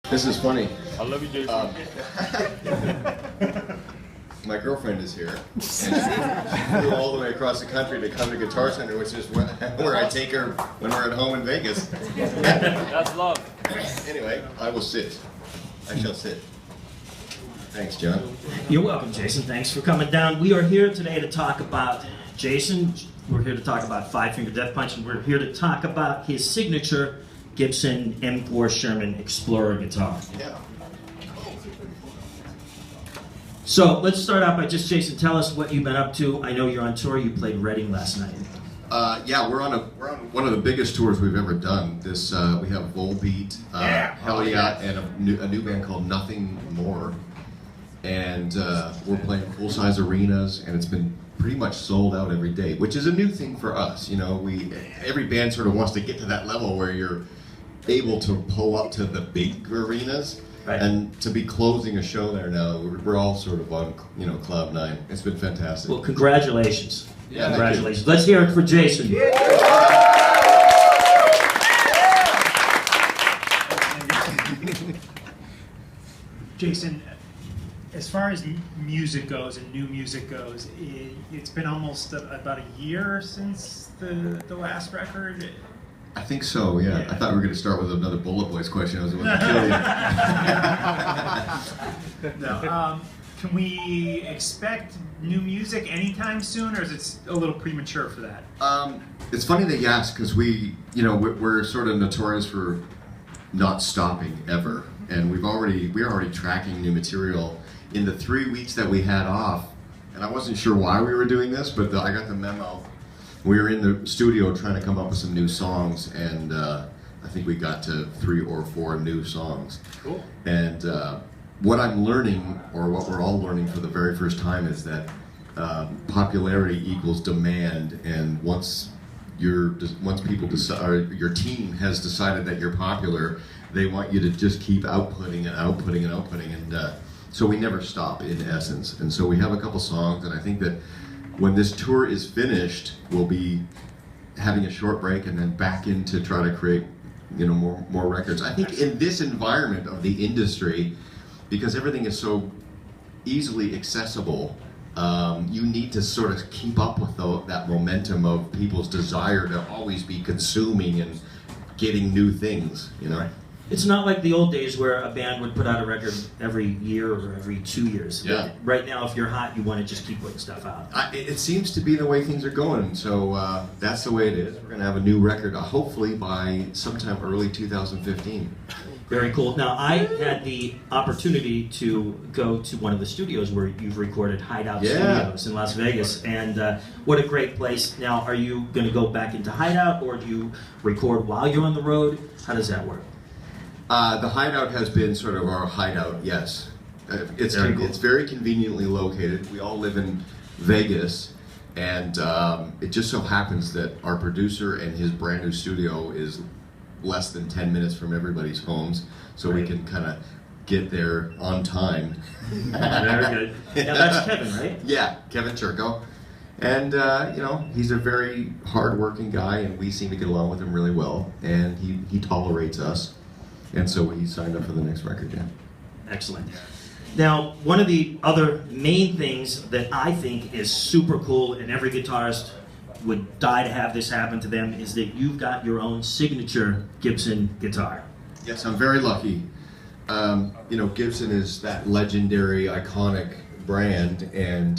This is funny. I love you, Jason. My girlfriend is here, and she flew all the way across the country to come to Guitar Center, which is where I take her when we're at home in Vegas. That's love. Anyway, I will sit. I shall sit. Thanks, John. You're welcome, Jason. Thanks for coming down. We are here today to talk about Jason. We're here to talk about Five Finger Death Punch, and we're here to talk about his signature Gibson M4 Sherman Explorer guitar. Yeah. So let's start out by just, Jason, tell us what you've been up to. I know you're on tour. You played Reading last night. Yeah, we're on one of the biggest tours we've ever done. This we have Volbeat, Hell Yeah, and a new band called Nothing More, and we're playing full-size arenas, and it's been pretty much sold out every day, which is a new thing for us. You know, every band sort of wants to get to that level where you're able to pull up to the big arenas. Right. And to be closing a show there now, we're all sort of on, cloud nine. It's been fantastic. Well, congratulations. Yeah, congratulations. Let's hear it for Jason. Jason, as far as music goes and new music goes, it's been almost about a year since the last record. I think so, yeah. I thought we were going to start with another Bullet Boys question. I was about to kill you. No. Can we expect new music anytime soon, or is it a little premature for that? It's funny that you ask, because we're sort of notorious for not stopping ever, and we're already tracking new material. In the 3 weeks that we had off, and I wasn't sure why we were doing this, but I got the memo. We were in the studio trying to come up with some new songs, and I think we got to 3 or 4 new songs. Cool. And what I'm learning, or what we're all learning for the very first time, is that popularity equals demand, and once people decide, or your team has decided that you're popular, they want you to just keep outputting and outputting and outputting, and so we never stop in essence. And so we have a couple songs, and I think that when this tour is finished, we'll be having a short break and then back in to try to create, more records. I think in this environment of the industry, because everything is so easily accessible, you need to sort of keep up with that momentum of people's desire to always be consuming and getting new things, Right. It's not like the old days where a band would put out a record every year or every 2 years. Yeah. Right now, if you're hot, you want to just keep putting stuff out. It seems to be the way things are going, so that's the way it is. We're going to have a new record, hopefully by sometime early 2015. Very cool. Now, I had the opportunity to go to one of the studios where you've recorded, Hideout Studios in Las Vegas, and what a great place. Now, are you going to go back into Hideout, or do you record while you're on the road? How does that work? The Hideout has been sort of our hideout, yes. It's very conveniently located. We all live in Vegas, and it just so happens that our producer and his brand new studio is less than 10 minutes from everybody's homes, so we can kind of get there on time. Very good. Now that's Kevin, right? Yeah, Kevin Turco. And, he's a very hard-working guy, and we seem to get along with him really well, and he tolerates us. And so he signed up for the next record, yeah. Excellent. Now, one of the other main things that I think is super cool, and every guitarist would die to have this happen to them, is that you've got your own signature Gibson guitar. Yes, I'm very lucky. Gibson is that legendary, iconic brand, and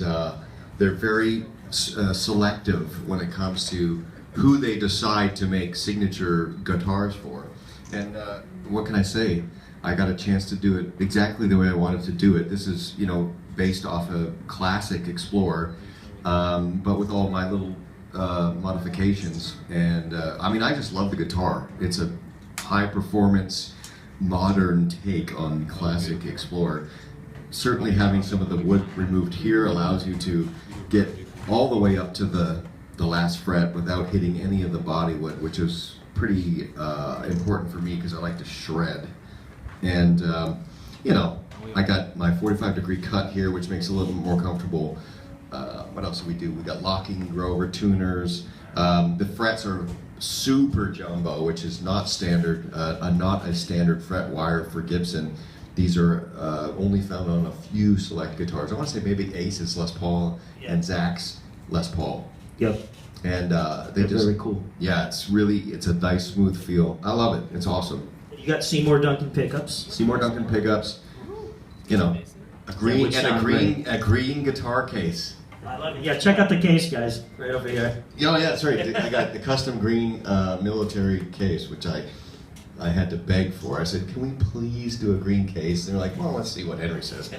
they're very selective when it comes to who they decide to make signature guitars for. And what can I say? I got a chance to do it exactly the way I wanted to do it. This is, based off a classic Explorer, but with all my little modifications. And I just love the guitar. It's a high-performance, modern take on classic Explorer. Certainly having some of the wood removed here allows you to get all the way up to the last fret without hitting any of the bodywood, which is pretty important for me because I like to shred. And I got my 45-degree cut here, which makes it a little bit more comfortable. What else do? We got locking Grover tuners. The frets are Super Jumbo, which is not standard, not a standard fret wire for Gibson. These are only found on a few select guitars. I want to say maybe Ace's Les Paul and Zach's Les Paul. Yep. And They're very cool. Yeah, it's a nice smooth feel. I love it. It's awesome. You got Seymour Duncan pickups. Seymour Duncan pickups. You know, a green guitar case. I love it. Yeah, check out the case, guys, right over here. Oh yeah, that's right. I got the custom green military case, which I had to beg for. I said, "Can we please do a green case?" And they're like, "Well, let's see what Henry says."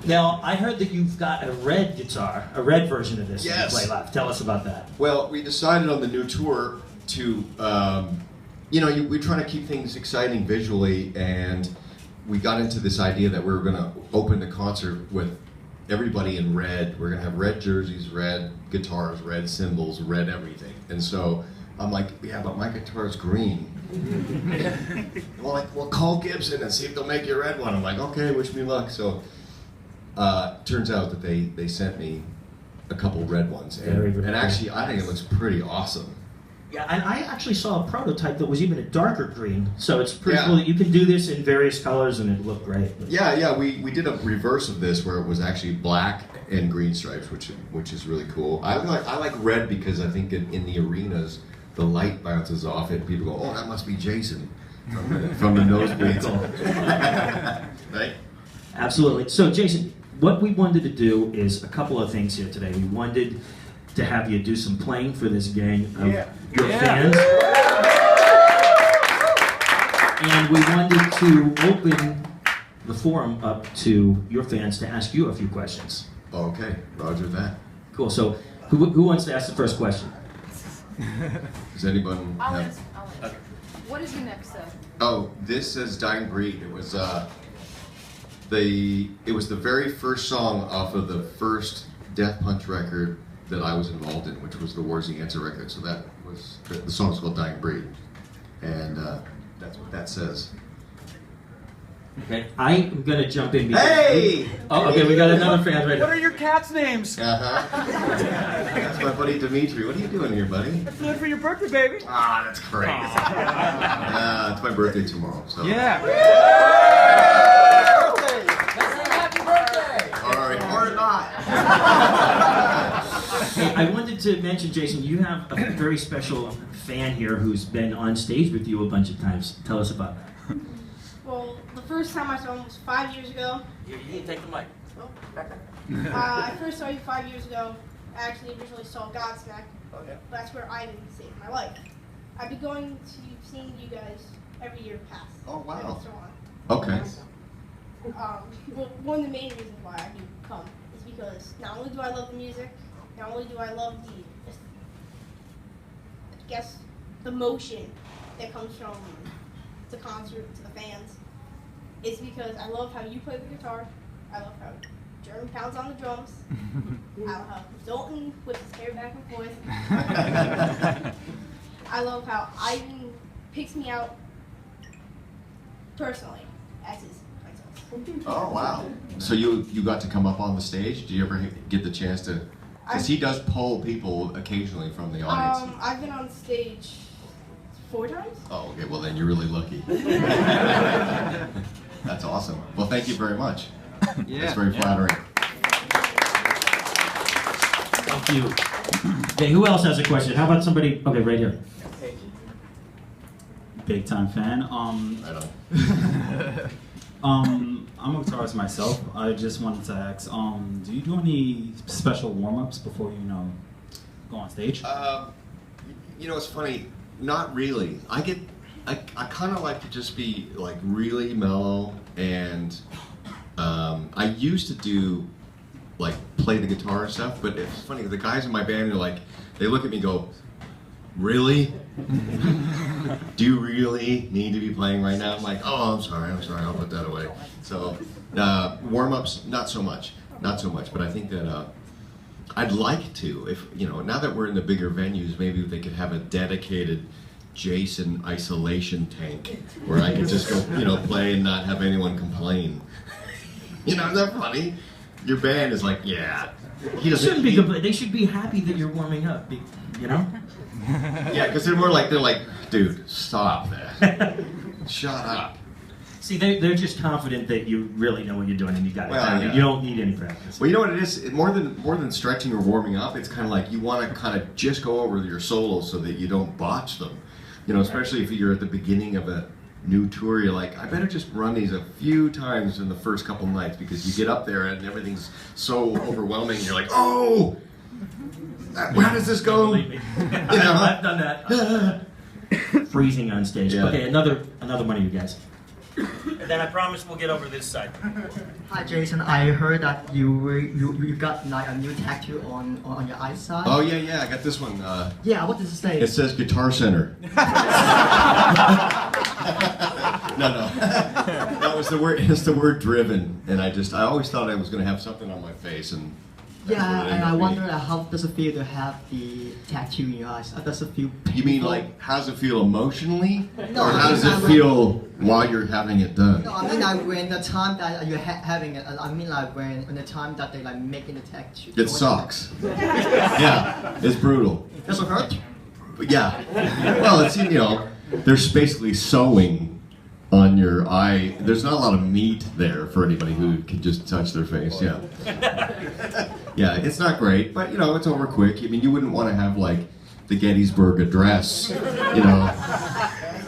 Now, I heard that you've got a red guitar, a red version of this Yes. that you play live. Tell us about that. Well, we decided on the new tour to, we're trying to keep things exciting visually, and we got into this idea that we were going to open the concert with everybody in red. We're going to have red jerseys, red guitars, red cymbals, red everything. And so I'm like, yeah, but my guitar's green. Well, call Gibson and see if they'll make you a red one. I'm like, okay, wish me luck. So turns out that they sent me a couple red ones. Very, very and actually, I think it looks pretty awesome. Yeah, and I actually saw a prototype that was even a darker green, so it's pretty Yeah. cool. You can do this in various colors, and it looked great. Yeah, we did a reverse of this where it was actually black and green stripes, which is really cool. I like red because I think in the arenas the light bounces off it and people go, "Oh, that must be Jason from the nosebleeds." Right? Absolutely. So, Jason, what we wanted to do is a couple of things here today. We wanted to have you do some playing for this gang of your fans. And we wanted to open the forum up to your fans to ask you a few questions. Okay, roger that. Cool. So, who wants to ask the first question? Does anyone I'll have... answer. What is your next step? Oh, this says Dying Breed. It was the very first song off of the first Death Punch record that I was involved in, which was the War's the Answer record. So that was the song's called Dying Breed, and that's what that says. Okay, I'm gonna jump in. Because Hey! Oh, okay, we got another fan right What now. are your cats' names? That's my buddy Dimitri. What are you doing here, buddy? Good for your birthday, baby. Ah, that's great. It's my birthday tomorrow. So. Yeah. Or not. Hey, I wanted to mention, Jason, you have a very special fan here who's been on stage with you a bunch of times. Tell us about that. Well, the first time I saw him was 5 years ago. You can take the mic. I first saw you 5 years ago. I actually originally saw Godsmack. That's where Ivan saved my life. I've been going to seeing you guys every year past. Oh, wow. And so on. Okay. Well, one of the main reasons why I do come is because not only do I love the music, not only do I love the motion that comes from the concert to the fans, it's because I love how you play the guitar, I love how Jeremy pounds on the drums, I love how Dalton whips his hair back and forth, I love how Ivan picks me out personally as his princess. Oh wow! So you got to come up on the stage? Did you ever get the chance to? Because he does pull people occasionally from the audience. I've been on stage 4 times. Oh, okay. Well, then you're really lucky. That's awesome. Well, thank you very much. That's very flattering. Thank you. Okay, who else has a question? How about somebody? Okay, right here. Big time fan. Right on. I'm a guitarist myself. I just wanted to ask, do you do any special warm-ups before you go on stage? It's funny. Not really. I kind of like to just be like really mellow, and I used to do like play the guitar and stuff. But it's funny. The guys in my band are like, they look at me and go, "Really? Do you really need to be playing right now?" I'm like, "Oh, I'm sorry, I'll put that away." So warm-ups, not so much. But I think that I'd like to, if now that we're in the bigger venues, maybe they could have a dedicated Jason isolation tank where I could just go, play and not have anyone complain. Isn't that funny? Your band is like, yeah. He They doesn't. shouldn't be. They should be happy that you're warming up. You know. Yeah, because they're like, dude, stop that. Shut up. See, they're just confident that you really know what you're doing and you got it Well, down. yeah. You don't need any practice. Well, you know what it is? More than stretching or warming up, it's kind of like you want to kind of just go over your solos so that you don't botch them. You know, especially if you're at the beginning of a new tour, you're like, I better just run these a few times in the first couple nights because you get up there and everything's so overwhelming. You're like, oh, how does this go? Believe me. You know? I've done that. Freezing on stage. Yeah. Okay, another one of you guys. And then I promise we'll get over this side. Hi Jason, I heard that you got like a new tattoo on your eyeside. Oh yeah, I got this one. Yeah, what does it say? It says Guitar Center. No. That was the word. It's the word driven, and I always thought I was going to have something on my face, and that's Yeah, what it and I ended up wonder being. how does it feel to have the tattoo in your eyes? Does it feel painful? You mean like, how does it feel emotionally, No, or how does it feel while you're having it done? No, I mean like when the time that you're having it. I mean like when the time that they like making the tattoo. It sucks. Yeah, it's brutal. Does it hurt? But yeah. Well, it's, you know, they're basically sewing on your eye. There's not a lot of meat there for anybody who can just touch their face. Yeah. Yeah, it's not great, but you know, it's over quick. I mean, you wouldn't want to have like the Gettysburg Address, you know,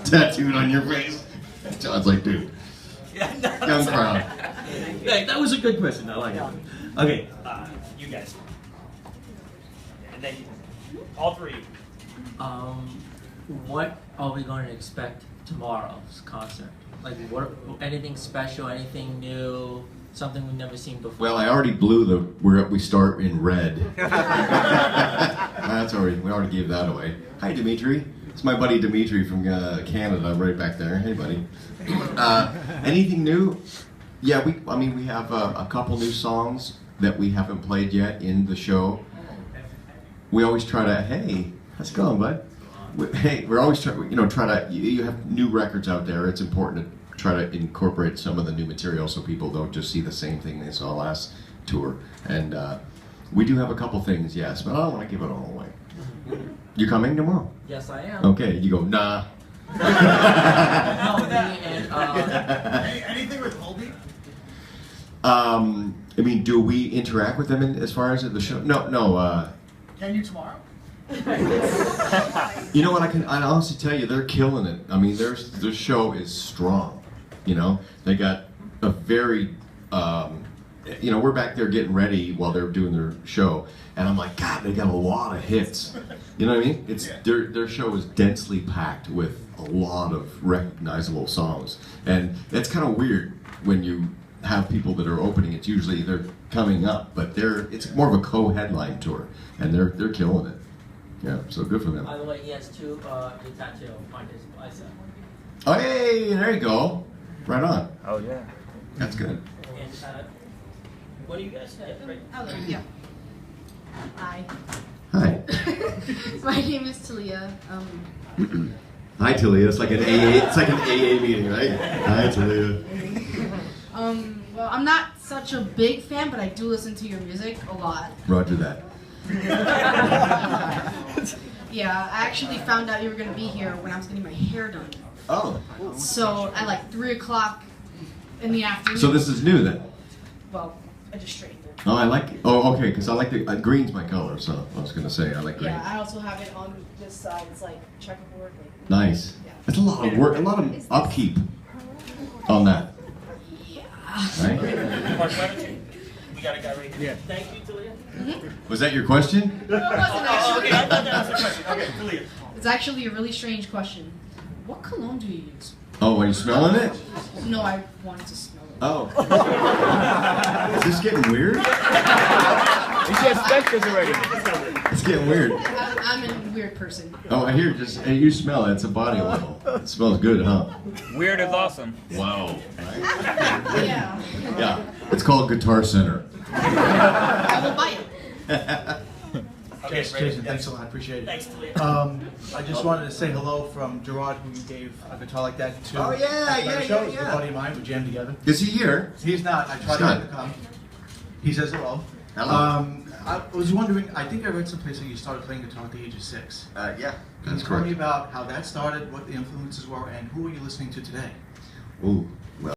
tattooed on your face. John's like, dude, young crowd. Hey, that was a good question. I like it. Okay, you guys. And then all three. What are we going to expect tomorrow's concert? Like, what? Anything special? Anything new? Something we've never seen before? Well, I already blew we start in red. We already gave that away. Hi, Dimitri. It's my buddy Dimitri from Canada, right back there. Hey, buddy. Anything new? Yeah, we have a couple new songs that we haven't played yet in the show. We always try to, hey, how's it going, bud? We're always trying, you have new records out there. It's important to try to incorporate some of the new material so people don't just see the same thing they saw last tour. And we do have a couple things, yes, but I don't want to give it all away. You coming tomorrow? Yes, I am. Okay, you go, nah. Anything with Holby? I mean, do we interact with them as far as at the show? No. Can you tomorrow? You know what? I honestly tell you, they're killing it. I mean, their show is strong. You know, they got a very, we're back there getting ready while they're doing their show, and I'm like, God, they got a lot of hits. You know what I mean? It's their show is densely packed with a lot of recognizable songs, and it's kind of weird when you have people that are opening. It's usually they're coming up, but it's more of a co-headline tour, and they're killing it. Yeah, so good for them. By the way, he has two tattoo on his bicep. Oh, hey, there you go. Right on. Oh yeah. That's good. And what do you guys say? Right? Oh, yeah. Hi. Hi. My name is Talia. Hi, Talia. It's like an AA. It's like an AA meeting, right? Hi, Talia. Well, I'm not such a big fan, but I do listen to your music a lot. Roger that. Yeah, I actually found out you were going to be here when I was getting my hair done. Oh. So at like 3 o'clock in the afternoon. So this is new then? Well, I just straightened it. Oh, I like it. Oh, okay, because I like the green's my color, so I was gonna say I like green. Yeah, I also have it on this side. It's like checkerboard. Like, Nice. Yeah. It's a lot of work, a lot of upkeep on that. Yeah. Right? Mark, we got a guy right here. Yeah. Thank you, Talia. Was that your question? No, it wasn't actually. Okay, I thought that was the question. Okay, Talia. It's actually a really strange question. What cologne do you use? Oh, are you smelling it? No, I wanted to smell it. Oh. Is this getting weird? He said Spectres already. It's getting weird. I'm a weird person. Oh, I hear just, hey, you smell it. It's a body oil. It smells good, huh? Weird is awesome. Wow. Yeah. Yeah. It's called Guitar Center. I will buy it. Okay, Jason, thanks a lot. I appreciate it. Thanks, Talia. I just wanted to say hello from Gerard, who gave a guitar like that to. Oh, yeah, the yeah, show. yeah. He's a buddy of mine. We jammed together. Is he here? He's not. I tried to Scott. get him to come. He says hello. Hello. I was wondering, I think I read someplace that you started playing guitar at the age of 6. Yeah, Can that's you tell me correct. about how that started, what the influences were, and who are you listening to today? Ooh,